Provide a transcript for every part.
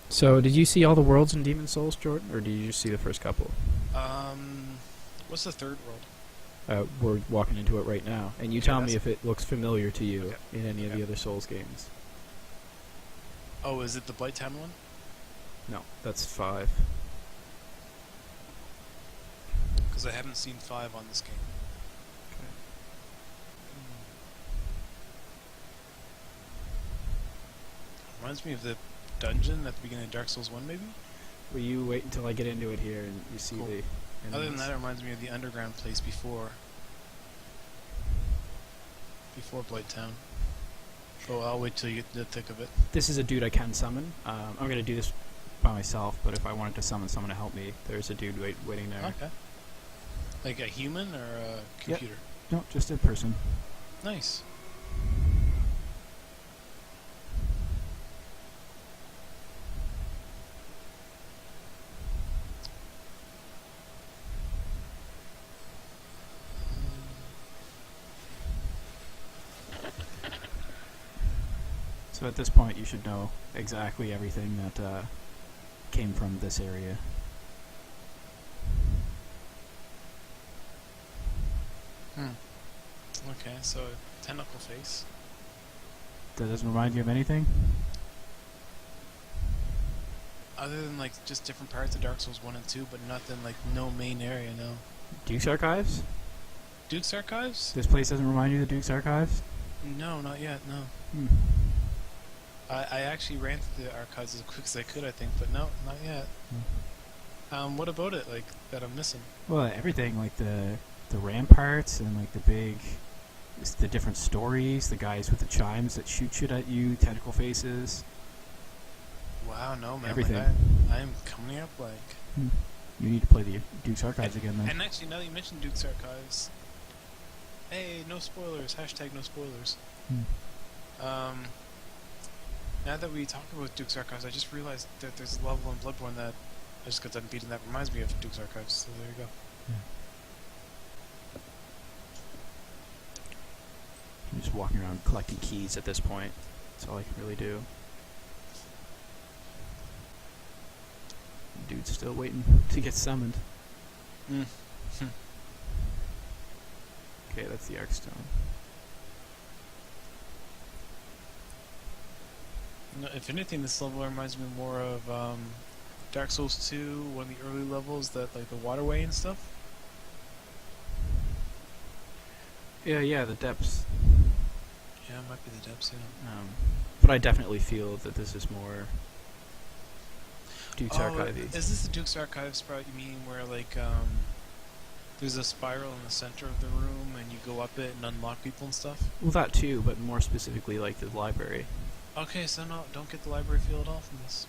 So did you see all the worlds in Demon Souls, Jordan, or did you just see the first couple? What's the third world? We're walking into it right now, and you Okay, tell me that's if it looks familiar to you okay. in any of Okay. the other Souls games. Oh, is it the Blighttown one? No, that's 5. Because I haven't seen 5 on this game. Reminds me of the dungeon at the beginning of Dark Souls 1, maybe? Will you wait until I get into it here and you see Cool. the enemies? Other than that, it reminds me of the underground place before Blighttown. Oh, I'll wait till you get to the thick of it. This is a dude I can summon. I'm going to do this by myself, but if I wanted to summon someone to help me, there's a dude waiting there. Okay. Like a human or a computer? No, just a person. Nice. So at this point, you should know exactly everything that came from this area. Okay, so tentacle face. That doesn't remind you of anything? Other than like just different parts of Dark Souls 1 and 2, but nothing like no main area, no. Duke's Archives? Duke's Archives? This place doesn't remind you of the Duke's Archives? No, not yet, no. I actually ran through the archives as quick as I could, I think, but no, not yet. What about it, like, that I'm missing? Well, everything, like the ramparts and like the different stories, the guys with the chimes that shoot shit at you, tentacle faces. Wow, no, man. Everything. Like, I'm coming up, like... You need to play the Duke's Archives again, then. And actually, now that you mentioned Duke's Archives... Hey, no spoilers. Hashtag no spoilers. Now that we talk about Duke's Archives, I just realized that there's a level in Bloodborne that I just got done beating that reminds me of Duke's Archives, so there you go. I'm just walking around collecting keys at this point. That's all I can really do. Dude's still waiting to get summoned. Okay, that's the Arkstone. No, if anything, this level reminds me more of Dark Souls 2, one of the early levels, that like the waterway and stuff. Yeah, the depths. Yeah, it might be the depths, yeah. But I definitely feel that this is more Duke's Archive-y. Is this the Duke's Archive spot you mean where like there's a spiral in the center of the room and you go up it and unlock people and stuff? Well, that too, but more specifically like the library. Okay, so no, don't get the library feel at all from this.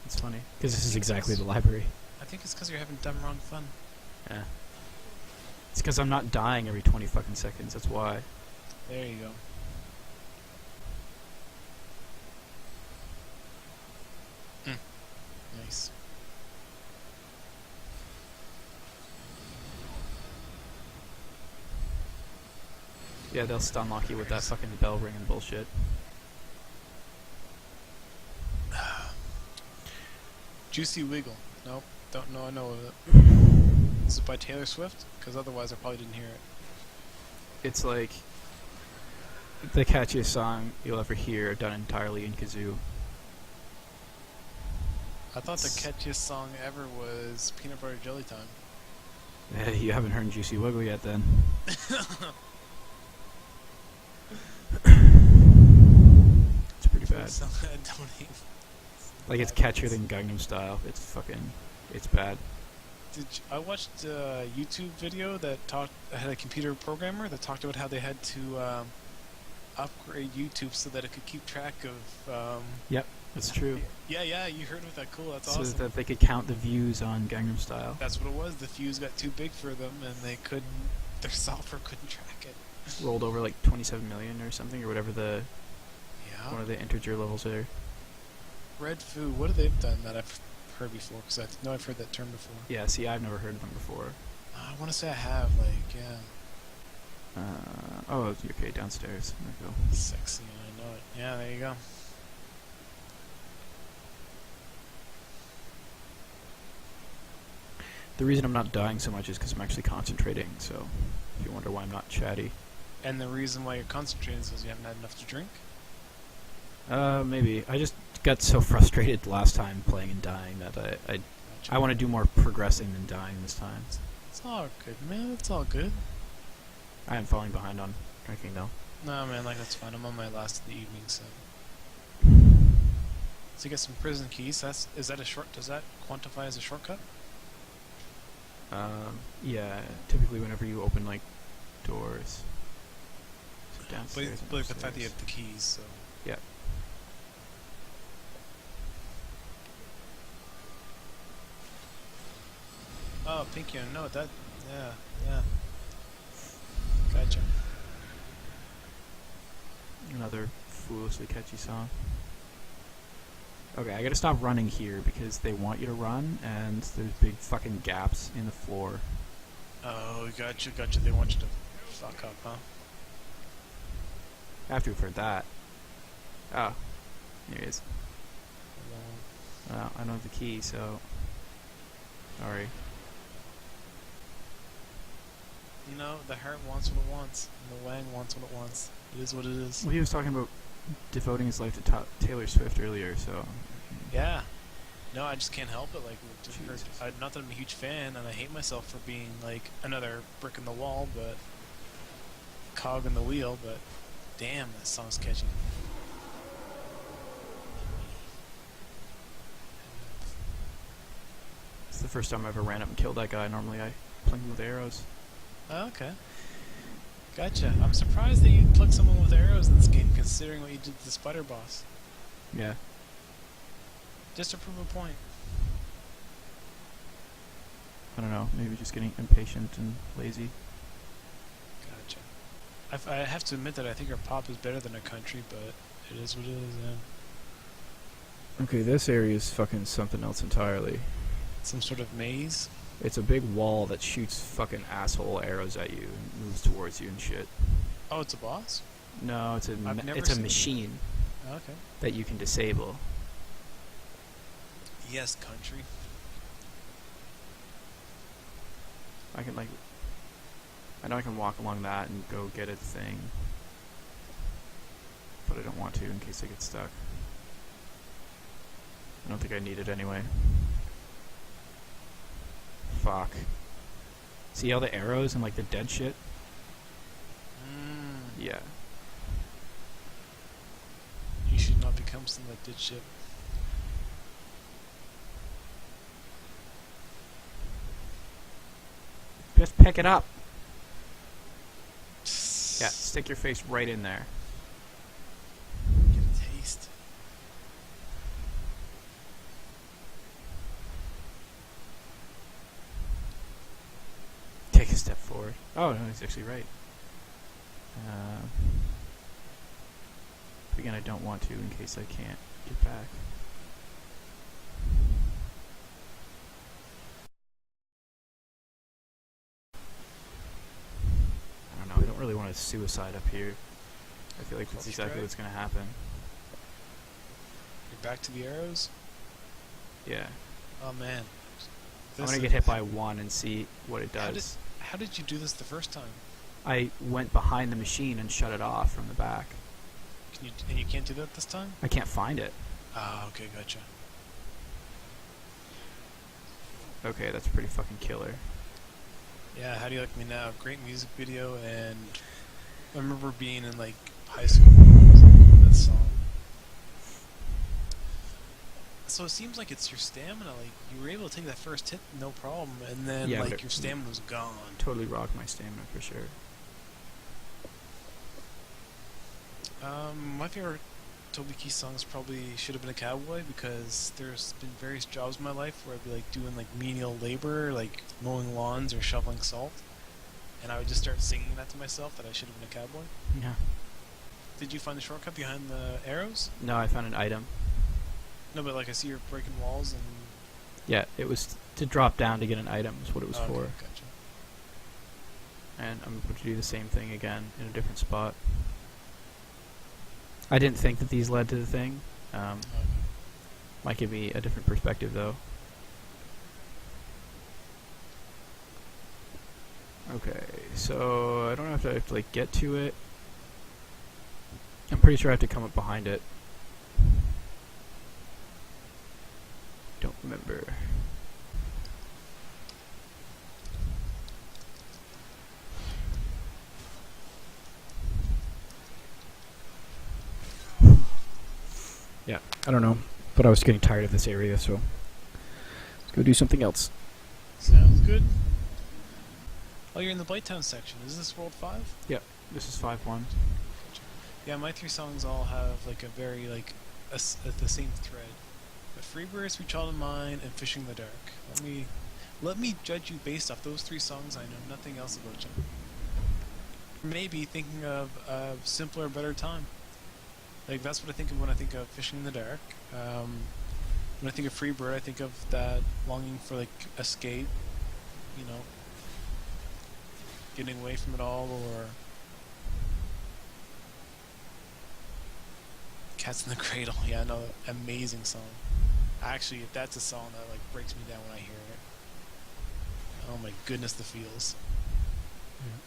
It's funny, because this is exactly the library. I think it's because you're having dumb wrong fun. Yeah. It's because I'm not dying every 20 fucking seconds, that's why. There you go. Nice. Yeah, they'll stun lock you with that fucking bell ringing bullshit. Juicy Wiggle. Nope, don't know I know of it. Is it by Taylor Swift? Because otherwise I probably didn't hear it. It's like the catchiest song you'll ever hear done entirely in kazoo. I thought the catchiest song ever was Peanut Butter Jelly Time. You haven't heard Juicy Wiggle yet, then. It's pretty bad. Like, it's catchier than Gangnam Style. It's fucking... It's bad. I watched a YouTube video that had a computer programmer that talked about how they had to upgrade YouTube so that it could keep track of... Yep, that's true. Yeah, you heard of that. Cool, that's so awesome. So that they could count the views on Gangnam Style. That's what it was. The views got too big for them and they couldn't... Their software couldn't track it. Rolled over like 27 million or something, or whatever the... Yeah. One of the integer levels are. Red Foo, what have they done that I've heard before? Because I know I've heard that term before. Yeah, see, I've never heard of them before. I want to say I have, like, yeah. Oh, okay, downstairs. There we go. Sexy, I know it. Yeah, there you go. The reason I'm not dying so much is because I'm actually concentrating, so if you wonder why I'm not chatty. And the reason why you're concentrating is because you haven't had enough to drink? Maybe. I just got so frustrated last time playing and dying that I want to do more progressing than dying this time. It's all good, man. It's all good. I am falling behind on drinking, though. No, man, like, that's fine. I'm on my last of the evening, so... So you get some prison keys. Is that a short... Does that quantify as a shortcut? Yeah, typically whenever you open, like, doors. So But downstairs and the upstairs. fact that you have the keys, so... Yeah. Oh, Pinky, no, that... Yeah. Gotcha. Another foolishly catchy song. Okay, I gotta stop running here because they want you to run, and there's big fucking gaps in the floor. Oh, gotcha. They want you to fuck up, huh? After we've heard that. Oh, here it is. Well, I don't have the key, so... Sorry. You know, the heart wants what it wants, and the wang wants what it wants. It is what it is. Well, he was talking about devoting his life to Taylor Swift earlier, so... Yeah. No, I just can't help it. Like, Jesus. not that I'm a huge fan, and I hate myself for being like another brick in the wall, but cog in the wheel. But damn, that song's catchy. It's the first time I ever ran up and killed that guy. Normally I plink him with arrows. Oh, okay. Gotcha. I'm surprised that you pluck someone with arrows in this game, considering what you did to the spider boss. Yeah. Just to prove a point. I don't know, maybe just getting impatient and lazy. Gotcha. I have to admit that I think our pop is better than our country, but it is what it is, yeah. Okay, this area is fucking something else entirely. Some sort of maze? It's a big wall that shoots fucking asshole arrows at you and moves towards you and shit. Oh, it's a boss? No, it's I've never it's a seen it. machine Okay. that you can disable. Yes, country. I can, like... I know I can walk along that and go get a thing. But I don't want to in case I get stuck. I don't think I need it anyway. Fuck. See all the arrows and, like, the dead shit? Yeah. You should not become something that did shit. Just pick it up. Yeah, stick your face right in there. Get a taste. Take a step forward. Oh, no, he's actually right. But again, I don't want to in case I can't get back. I don't know, I don't really want to suicide up here. I feel like that's exactly what's going to happen. You're back to the arrows? Yeah. Oh, man. I'm going to get hit by one and see what it does. How did you do this the first time? I went behind the machine and shut it off from the back. And you can't do that this time? I can't find it. Ah, okay, gotcha. Okay, that's pretty fucking killer. Yeah, How Do You Like Me Now? Great music video, and I remember being in, like, high school when that song. So it seems like it's your stamina, like, you were able to take that first hit, no problem, and then, Yeah, like, your stamina was gone. Totally rocked my stamina for sure. My favorite Toby Keith songs probably Should Have Been a Cowboy, because there's been various jobs in my life where I'd be like doing like menial labor, like mowing lawns or shoveling salt, and I would just start singing that to myself that I should have been a cowboy. Yeah. Did you find the shortcut behind the arrows? No, I found an item. No, but like I see you're breaking walls and... Yeah, it was to drop down to get an item is what it was Oh, for. okay, gotcha. And I'm going to do the same thing again in a different spot. I didn't think that these led to the thing. Okay. Might give me a different perspective though. Okay, so I don't know if I have to like get to it. I'm pretty sure I have to come up behind it. Don't remember. Yeah, I don't know, but I was getting tired of this area, so let's go do something else. Sounds good. Oh, you're in the Blighttown section. Is this World 5? Yep, this is 5-1. Yeah, my 3 songs all have like a very like the same thread. But Freebirds, Sweet Child of Mine, and Fishing in the Dark. Let me judge you based off those 3 songs. I know nothing else about you. Maybe thinking of a simpler, better time. Like that's what I think of when I think of Fishing in the Dark. When I think of Freebird, I think of that longing for like escape, you know, getting away from it all, or Cats in the Cradle. Yeah, no, amazing song. Actually, that's a song that like breaks me down when I hear it. Oh my goodness, the feels. Yeah.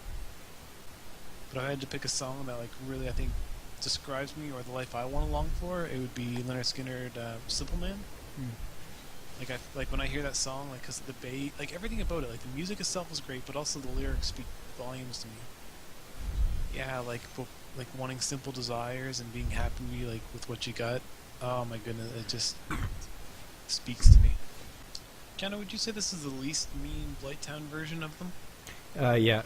But if I had to pick a song that like really I think describes me or the life I want to long for, it would be Leonard Skinner, Simple Man. Like when I hear that song, like because the bass, like everything about it, like the music itself is great, but also the lyrics speak volumes to me. Yeah, like wanting simple desires and being happy like with what you got. Oh my goodness, it just speaks to me. Kenna, would you say this is the least mean Blighttown version of them? Yeah,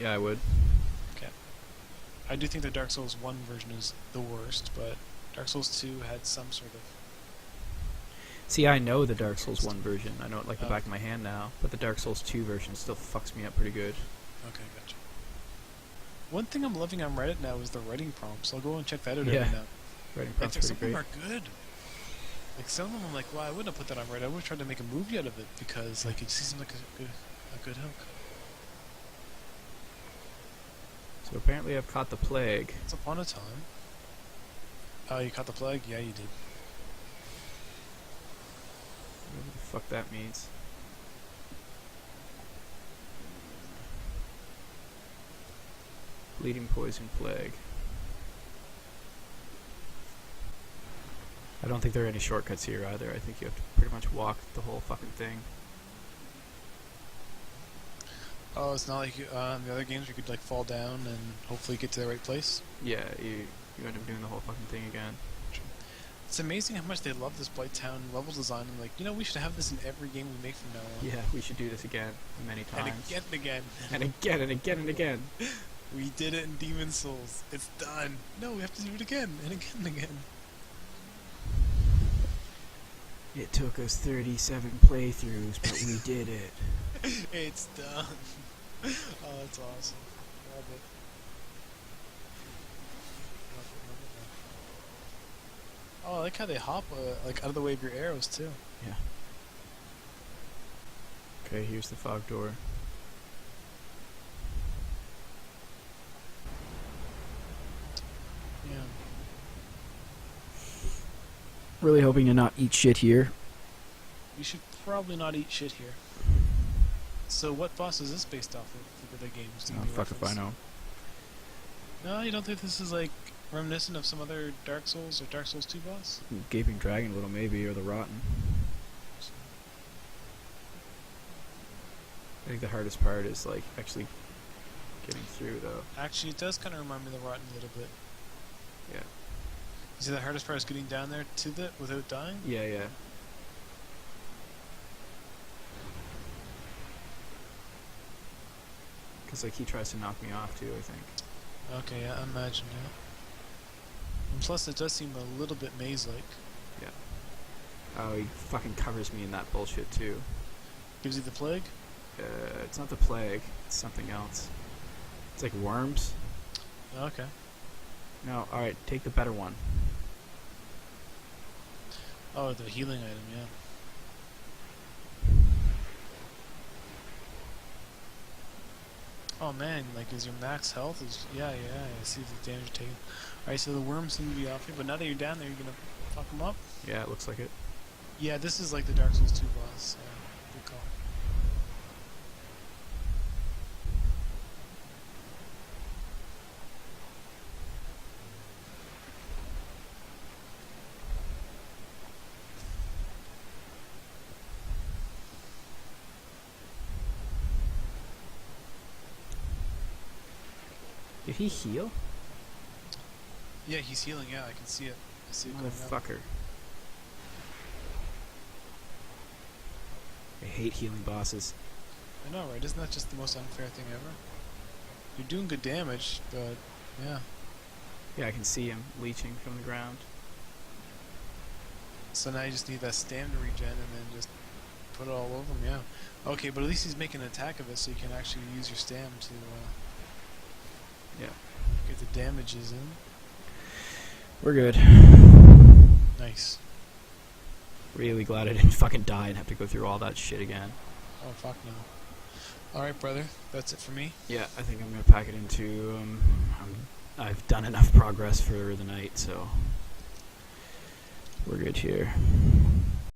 I would. Okay. I do think the Dark Souls 1 version is the worst, but Dark Souls 2 had some sort of... See, I know the Dark Souls 1 version. I know it like the back of my hand now, but the Dark Souls 2 version still fucks me up pretty good. Okay, gotcha. One thing I'm loving on Reddit now is the writing prompts. I'll go and check that out Yeah. every now. Writing Like, prompts some of pretty them great. are good. Like, some of them I'm like, well, I wouldn't have put that on Reddit. I would have tried to make a movie out of it because, like, it seems like a good hook. So apparently I've caught the plague. Once upon a time. Oh, you caught the plague? Yeah, you did. Whatever the fuck that means. Bleeding poison plague. I don't think there are any shortcuts here either. I think you have to pretty much walk the whole fucking thing. Oh, it's not like in the other games where you could, like, fall down and hopefully get to the right place? Yeah, you end up doing the whole fucking thing again. It's amazing how much they love this Blighttown level design. And like, you know, we should have this in every game we make from now on. Yeah, we should do this again many times. And again and again. And again and again and again. We did it in Demon's Souls. It's done. No, we have to do it again and again and again. It took us 37 playthroughs, but we did it. It's done. Oh, that's awesome. Love it. Oh, I like how they hop like out of the way of your arrows too. Yeah. Okay, here's the fog door. Yeah. Really hoping to not eat shit here. We should probably not eat shit here. So what boss is this based off of for the games? Do you Oh, have any fuck if I reference? know. No, you don't think this is like reminiscent of some other Dark Souls or Dark Souls 2 boss? Gaping Dragon a little maybe, or the Rotten. I think the hardest part is like actually getting through though. Actually, it does kind of remind me of the Rotten a little bit. Yeah. You see, the hardest part is getting down there to the without dying. Yeah. Because like he tries to knock me off too, I think. Okay, yeah, I imagine that. And plus, it does seem a little bit maze-like. Yeah. Oh, he fucking covers me in that bullshit too. Gives you the plague. It's not the plague. It's something else. It's like worms. Okay. No, all right, take the better one. Oh, the healing item, yeah. Oh man, like is your max health is yeah, I see the damage taken. Alright, so the worms seem to be off here, but now that you're down there, you're gonna fuck them up? Yeah, it looks like it. Yeah, this is like the Dark Souls 2 boss. Good call. Did he heal? Yeah, he's healing. Yeah, I can see it. I see it going up. Motherfucker. I hate healing bosses. I know, right? Isn't that just the most unfair thing ever? You're doing good damage, but yeah. Yeah, I can see him leeching from the ground. So now you just need that stamina regen and then just put it all over him, yeah. Okay, but at least he's making an attack of it so you can actually use your stam to Yeah. get the damages in. We're good. Nice. Really glad I didn't fucking die and have to go through all that shit again. Oh, fuck no. Alright, brother. That's it for me. Yeah, I think I'm gonna pack it into, I've done enough progress for the night, so we're good here.